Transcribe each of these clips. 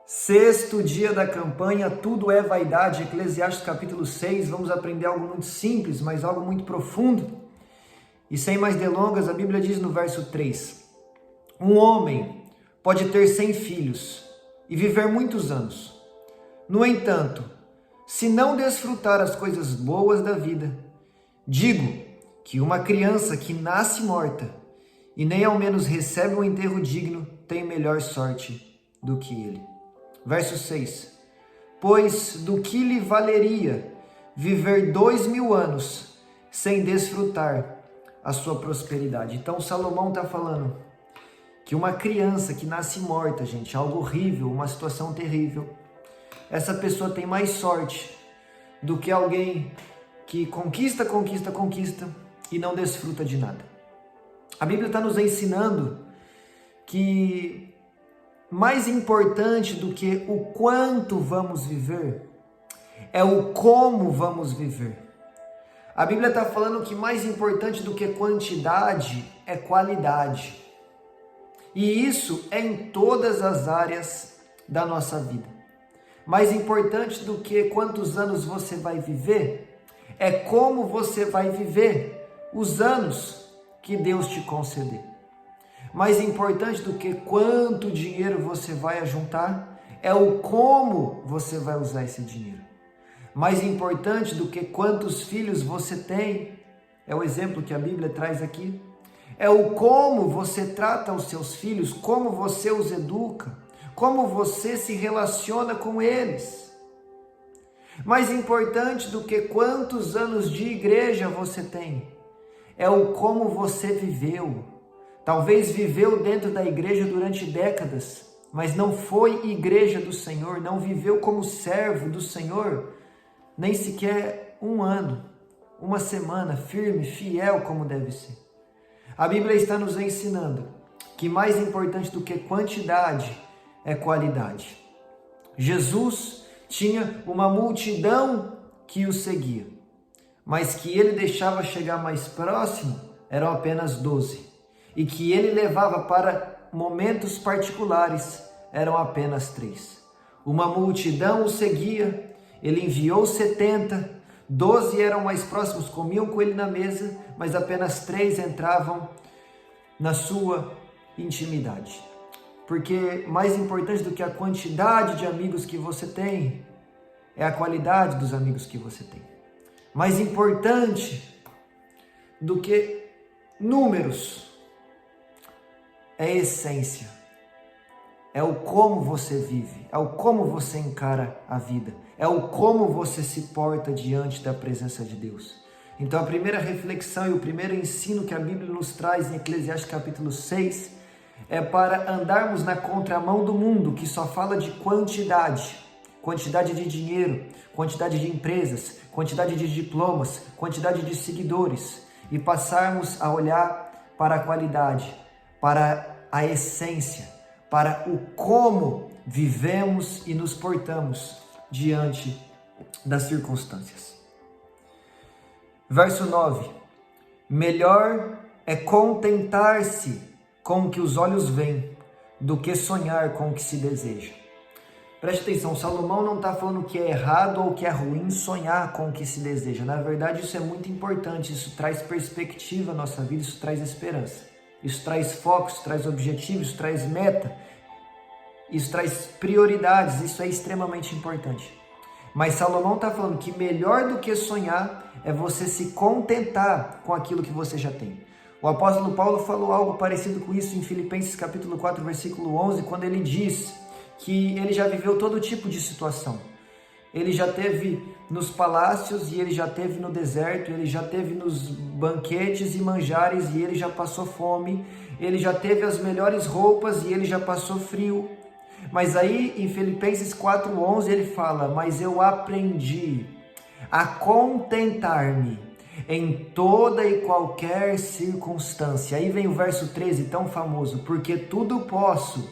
Sexto dia da campanha, tudo é vaidade, Eclesiastes capítulo 6, vamos aprender algo muito simples, mas algo muito profundo. E sem mais delongas, a Bíblia diz no verso 3, um homem pode ter 100 filhos e viver muitos anos. No entanto, se não desfrutar as coisas boas da vida, digo que uma criança que nasce morta e nem ao menos recebe um enterro digno tem melhor sorte do que ele. Verso 6, pois do que lhe valeria viver 2000 anos sem desfrutar a sua prosperidade? Então Salomão está falando que uma criança que nasce morta, gente, algo horrível, uma situação terrível, essa pessoa tem mais sorte do que alguém que conquista e não desfruta de nada. A Bíblia está nos ensinando que mais importante do que o quanto vamos viver é o como vamos viver. A Bíblia está falando que mais importante do que quantidade é qualidade. E isso é em todas as áreas da nossa vida. Mais importante do que quantos anos você vai viver é como você vai viver os anos que Deus te conceder. Mais importante do que quanto dinheiro você vai ajuntar é o como você vai usar esse dinheiro. Mais importante do que quantos filhos você tem, é o exemplo que a Bíblia traz aqui, é o como você trata os seus filhos, como você os educa, como você se relaciona com eles. Mais importante do que quantos anos de igreja você tem, é o como você viveu. Talvez viveu dentro da igreja durante décadas, mas não foi igreja do Senhor, não viveu como servo do Senhor, nem sequer um ano, uma semana, firme, fiel como deve ser. A Bíblia está nos ensinando que mais importante do que quantidade é qualidade. Jesus tinha uma multidão que o seguia, mas que ele deixava chegar mais próximo eram apenas 12. E que ele levava para momentos particulares eram apenas 3. Uma multidão o seguia, ele enviou 70, 12 eram mais próximos, comiam com ele na mesa, mas apenas 3 entravam na sua intimidade. Porque mais importante do que a quantidade de amigos que você tem, é a qualidade dos amigos que você tem. Mais importante do que números, é essência, é o como você vive, é o como você encara a vida, é o como você se porta diante da presença de Deus. Então a primeira reflexão e o primeiro ensino que a Bíblia nos traz em Eclesiastes capítulo 6 é para andarmos na contramão do mundo, que só fala de quantidade de dinheiro, quantidade de empresas, quantidade de diplomas, quantidade de seguidores, e passarmos a olhar para a qualidade, para a essência, para o como vivemos e nos portamos diante das circunstâncias. Verso 9. Melhor é contentar-se com o que os olhos veem do que sonhar com o que se deseja. Preste atenção, Salomão não está falando que é errado ou que é ruim sonhar com o que se deseja. Na verdade, isso é muito importante, isso traz perspectiva à nossa vida, isso traz esperança. Isso traz foco, isso traz objetivo, isso traz meta, isso traz prioridades, isso é extremamente importante. Mas Salomão está falando que melhor do que sonhar é você se contentar com aquilo que você já tem. O apóstolo Paulo falou algo parecido com isso em Filipenses capítulo 4, versículo 11, quando ele diz que ele já viveu todo tipo de situação. Ele já teve nos palácios e ele já teve no deserto, ele já teve nos banquetes e manjares e ele já passou fome, ele já teve as melhores roupas e ele já passou frio. Mas aí em Filipenses 4:11 ele fala, mas eu aprendi a contentar-me em toda e qualquer circunstância. Aí vem o verso 13 tão famoso, porque tudo posso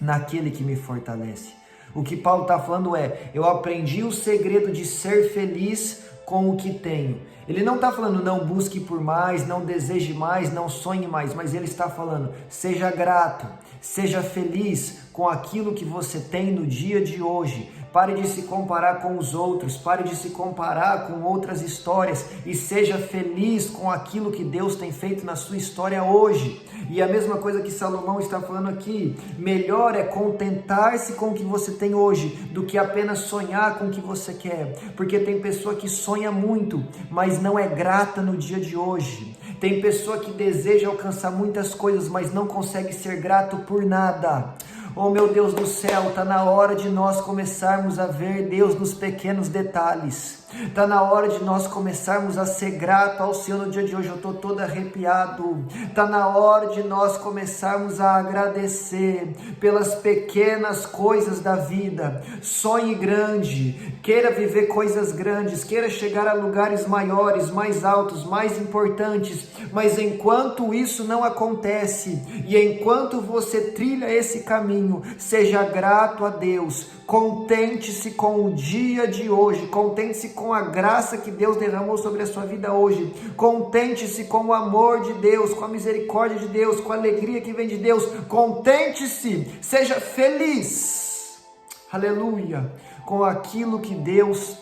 naquele que me fortalece. O que Paulo está falando é, eu aprendi o segredo de ser feliz com o que tenho. Ele não está falando não busque por mais, não deseje mais, não sonhe mais, mas ele está falando seja grato, seja feliz com aquilo que você tem no dia de hoje. Pare de se comparar com os outros, pare de se comparar com outras histórias e seja feliz com aquilo que Deus tem feito na sua história hoje. E a mesma coisa que Salomão está falando aqui, melhor é contentar-se com o que você tem hoje do que apenas sonhar com o que você quer, porque tem pessoa que sonha muito, mas não é grata no dia de hoje. Tem pessoa que deseja alcançar muitas coisas, mas não consegue ser grato por nada. Oh meu Deus do céu, está na hora de nós começarmos a ver Deus nos pequenos detalhes. Está na hora de nós começarmos a ser grato ao Senhor no dia de hoje. Eu estou todo arrepiado. Está na hora de nós começarmos a agradecer pelas pequenas coisas da vida. Sonhe grande, queira viver coisas grandes, queira chegar a lugares maiores, mais altos, mais importantes. Mas enquanto isso não acontece e enquanto você trilha esse caminho, seja grato a Deus. Contente-se com o dia de hoje, contente-se com a graça que Deus derramou sobre a sua vida hoje, contente-se com o amor de Deus, com a misericórdia de Deus, com a alegria que vem de Deus, contente-se, seja feliz, aleluia, com aquilo que Deus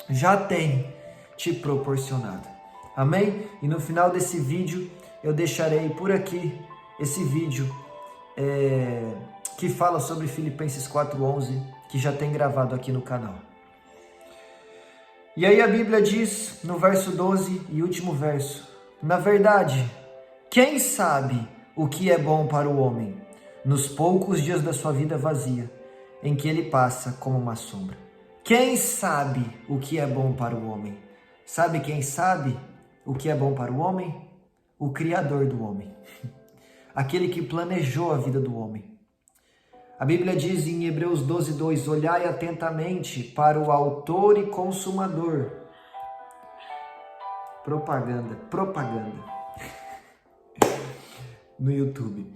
já tem te proporcionado, amém? E no final desse vídeo, eu deixarei por aqui esse vídeo, que fala sobre Filipenses 4:11, que já tem gravado aqui no canal. E aí a Bíblia diz no verso 12 e último verso: na verdade, quem sabe o que é bom para o homem nos poucos dias da sua vida vazia, em que ele passa como uma sombra? Quem sabe o que é bom para o homem? Sabe quem sabe o que é bom para o homem? O Criador do homem. Aquele que planejou a vida do homem. A Bíblia diz em Hebreus 12:2, olhai atentamente para o autor e consumador. Propaganda. No YouTube.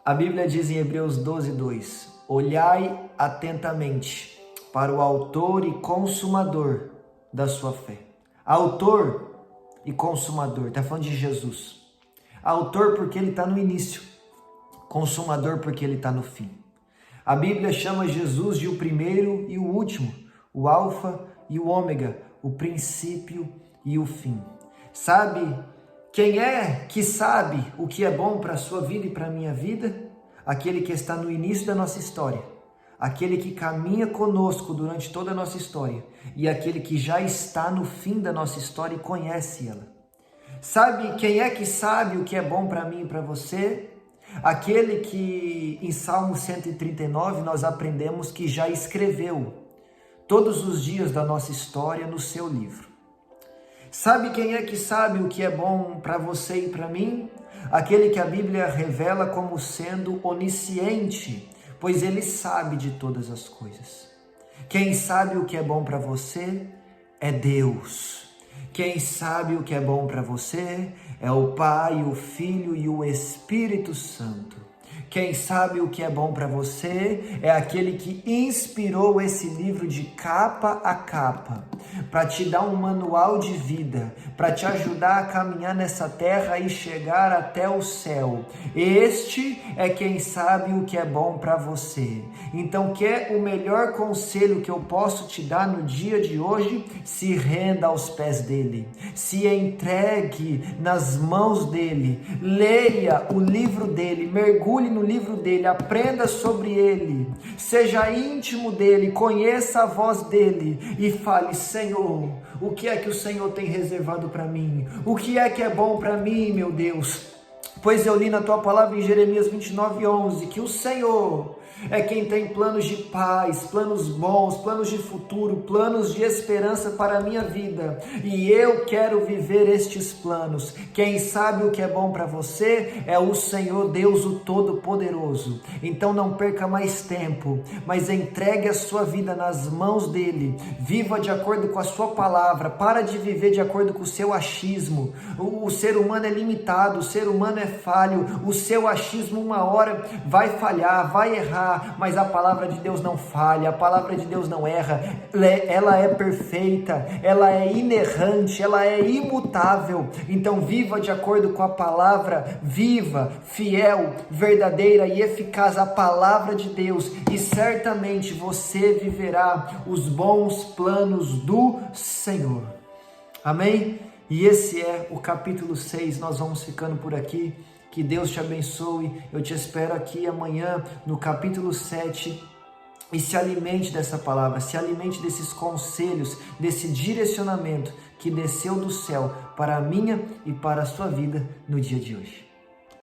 A Bíblia diz em Hebreus 12:2, olhai atentamente para o autor e consumador da sua fé. Autor e consumador, está falando de Jesus. Autor porque ele está no início, consumador porque ele está no fim. A Bíblia chama Jesus de o primeiro e o último, o alfa e o ômega, o princípio e o fim. Sabe quem é que sabe o que é bom para a sua vida e para a minha vida? Aquele que está no início da nossa história, aquele que caminha conosco durante toda a nossa história e aquele que já está no fim da nossa história e conhece ela. Sabe quem é que sabe o que é bom para mim e para você? Aquele que em Salmo 139 nós aprendemos que já escreveu todos os dias da nossa história no seu livro. Sabe quem é que sabe o que é bom para você e para mim? Aquele que a Bíblia revela como sendo onisciente, pois ele sabe de todas as coisas. Quem sabe o que é bom para você é Deus. Quem sabe o que é bom para você é o Pai, o Filho e o Espírito Santo. Quem sabe o que é bom para você é aquele que inspirou esse livro de capa a capa, para te dar um manual de vida, para te ajudar a caminhar nessa terra e chegar até o céu. Este é quem sabe o que é bom para você. Então, quer o melhor conselho que eu posso te dar no dia de hoje? Se renda aos pés dele, se entregue nas mãos dele, leia o livro dele, mergulhe no livro dele, aprenda sobre ele, seja íntimo dele, conheça a voz dele e fale: Senhor, o que é que o Senhor tem reservado para mim? O que é bom para mim, meu Deus? Pois eu li na tua palavra em Jeremias 29:11 que o Senhor é quem tem planos de paz, planos bons, planos de futuro, planos de esperança para a minha vida. E eu quero viver estes planos. Quem sabe o que é bom para você é o Senhor Deus, o Todo-Poderoso. Então não perca mais tempo, mas entregue a sua vida nas mãos dele. Viva de acordo com a sua palavra. Para de viver de acordo com o seu achismo. O ser humano é limitado, o ser humano é falho. O seu achismo uma hora vai falhar, vai errar. errar, mas a palavra de Deus não falha, a palavra de Deus não erra, ela é perfeita, ela é inerrante, ela é imutável. Então viva de acordo com a palavra viva, fiel, verdadeira e eficaz, a palavra de Deus, e certamente você viverá os bons planos do Senhor. Amém? E esse é o capítulo 6, nós vamos ficando por aqui. Que Deus te abençoe, eu te espero aqui amanhã no capítulo 7 e se alimente dessa palavra, se alimente desses conselhos, desse direcionamento que desceu do céu para a minha e para a sua vida no dia de hoje.